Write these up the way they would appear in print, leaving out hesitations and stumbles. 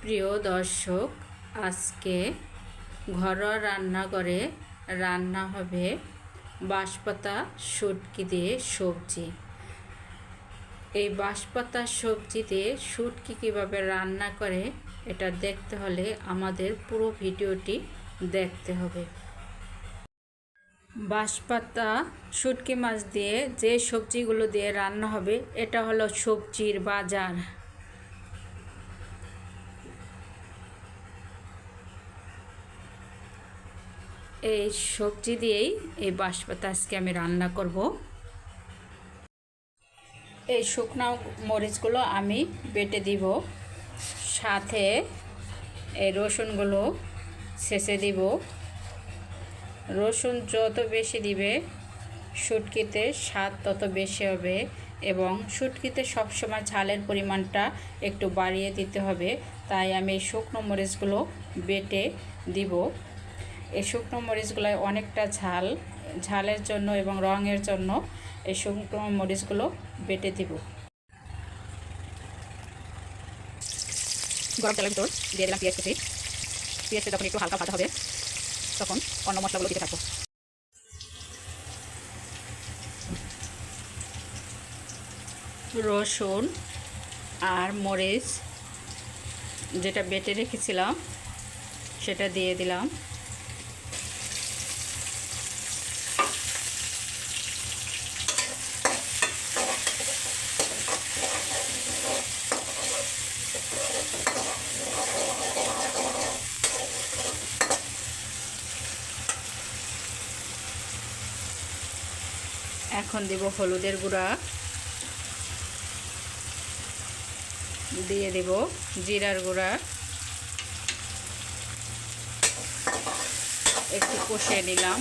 প্রিয় দর্শক, আজকে ঘরোয়া রান্নাঘরে রান্না হবে বাঁশপাতা শুটকি দিয়ে সবজি। এই বাঁশপাতা সবজি দিয়ে শুটকি কীভাবে রান্না করে এটা দেখতে হলে আমাদের পুরো ভিডিওটি দেখতে হবে। বাঁশপাতা শুটকি মাছ দিয়ে যে সবজিগুলো দিয়ে রান্না হবে এটা হলো সবজির বাজার। এই সবজি দিয়েই এই বাঁশপাতা আজকে আমি রান্না করব। এই শুকনো মরিচগুলো আমি বেটে দিব, সাথে এই রসুনগুলো ছেঁচে দিব। রসুন যত বেশি দিবে শুটকিতে স্বাদ তত বেশি হবে, এবং শুটকিতে সবসময় ঝালের পরিমাণটা একটু বাড়িয়ে দিতে হবে। তাই আমি এই শুকনো মরিচগুলো বেটে দিব। এই শুকনো মরিচগুলোয় অনেকটা ঝালের জন্য এবং রঙের জন্য এই শুকনো মরিচগুলো বেটে দিব। গরম তেলের ভিতর দিয়ে দিলাম পেঁয়াজ কুচি। পেঁয়াজটা যখন একটু হালকা ভাজা হবে তখন অন্য মশলাগুলো দিতে থাকবো। রসুন আর মরিচ যেটা বেটে রেখেছিলাম সেটা দিয়ে দিলাম। এখন দেব হলুদের গুঁড়া, দিয়ে দেব জিরার গুঁড়া, একটু কষিয়ে নিলাম।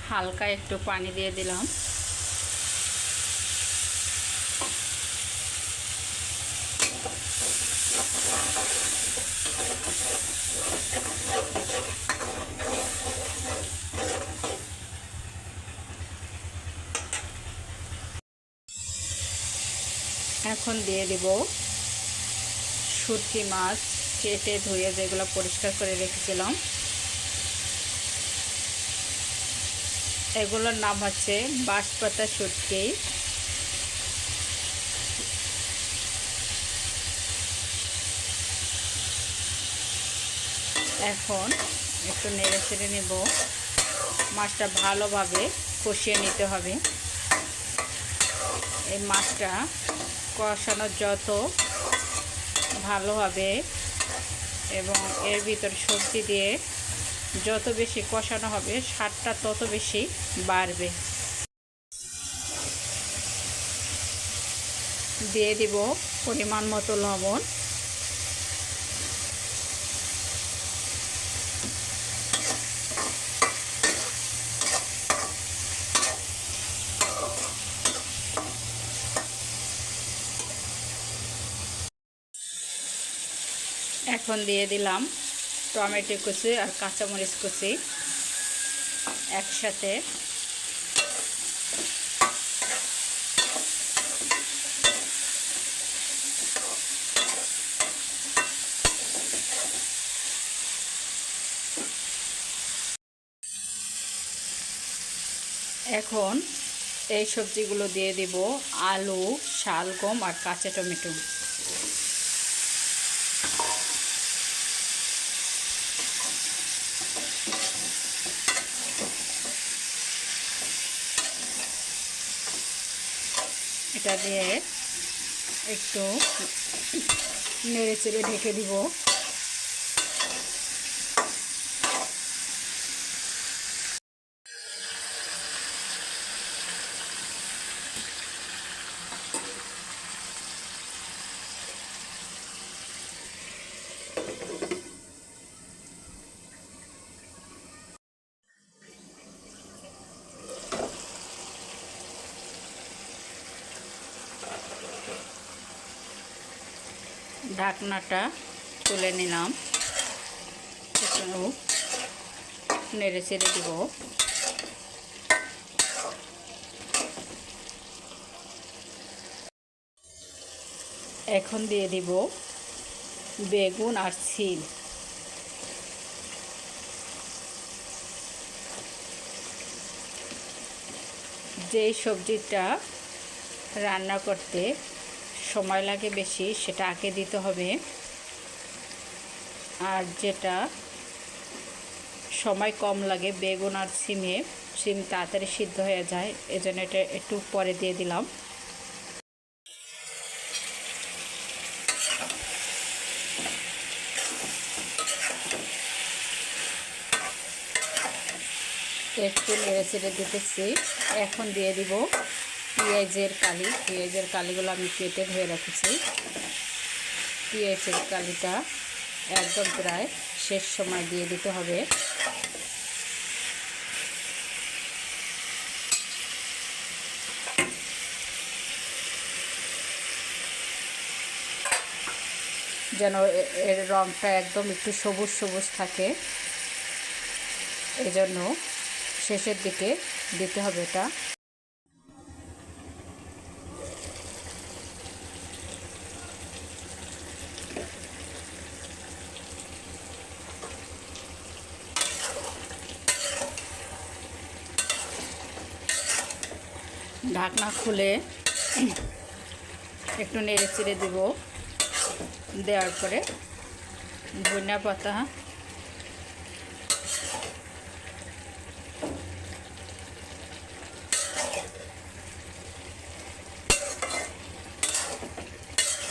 হালকা একটু পানি দিয়ে দিলাম। এখন দিয়ে দেব শুটকি মাছ কেটে ধুয়ে যেগুলো পরিষ্কার করে রেখেছিলাম। এগুলোর নাম হচ্ছে বাঁশপাতা শুটকি। এখন একটু নেড়ে চেড়ে নেব। মাছটা ভালোভাবে কষিয়ে নিতে হবে। এই মাছটা কষানো যত ভালো হবে এবং এর ভিতর সবজি দিয়ে যত বেশি কষানো হবে স্বাদটা তত বেশি বাড়বে। দিয়ে দিব পরিমাণ মতো লবণ। এখন দিয়ে দিলাম টমেটো কুচি আর কাঁচামরিচ কুচি একসাথে। এখন এই সবজিগুলো দিয়ে দিব আলু, শালগম আর কাঁচা টমেটো। এটা দিয়ে একটু নেড়ে চেড়ে ঢেকে দিব। ঢাকনাটা তুলে নিলাম। নেড়ে চেড়ে দিব। এখন দিয়ে দিব বেগুন আর সিম। যেই সবজিটা রান্না করতে সময় লাগে বেশি সেটা আগে দিতে হবে, আর যেটা সময় কম লাগে বেগুন আর সিম তাড়াতাড়ি সিদ্ধ হয়ে যায়, এজন্য এটা একটু পরে দিয়ে দিলাম। একটু নেড়ে চেড়ে দিতেছি। এখন দিয়ে দিব পেঁয়াজের কালিগুলো আমি কেটে ধুয়ে রেখেছি। পেঁয়াজের কালিটা একদম প্রায় শেষ সময় দিয়ে দিতে হবে। যেন এর রঙটা একদম একটু সবুজ সবুজ থাকে, এজন্য শেষের দিকে দিতে হবে এটা। ঢাকনা খুলে একটু নেড়ে চেড়ে দেব। দেওয়ার পরে ধনিয়া পাতা,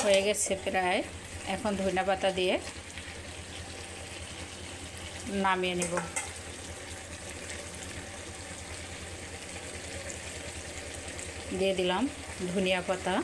হয়ে গেছে প্রায়। এখন ধনিয়া পাতা দিয়ে নামিয়ে নেব। দিয়ে দিলাম ধনিয়া পাতা।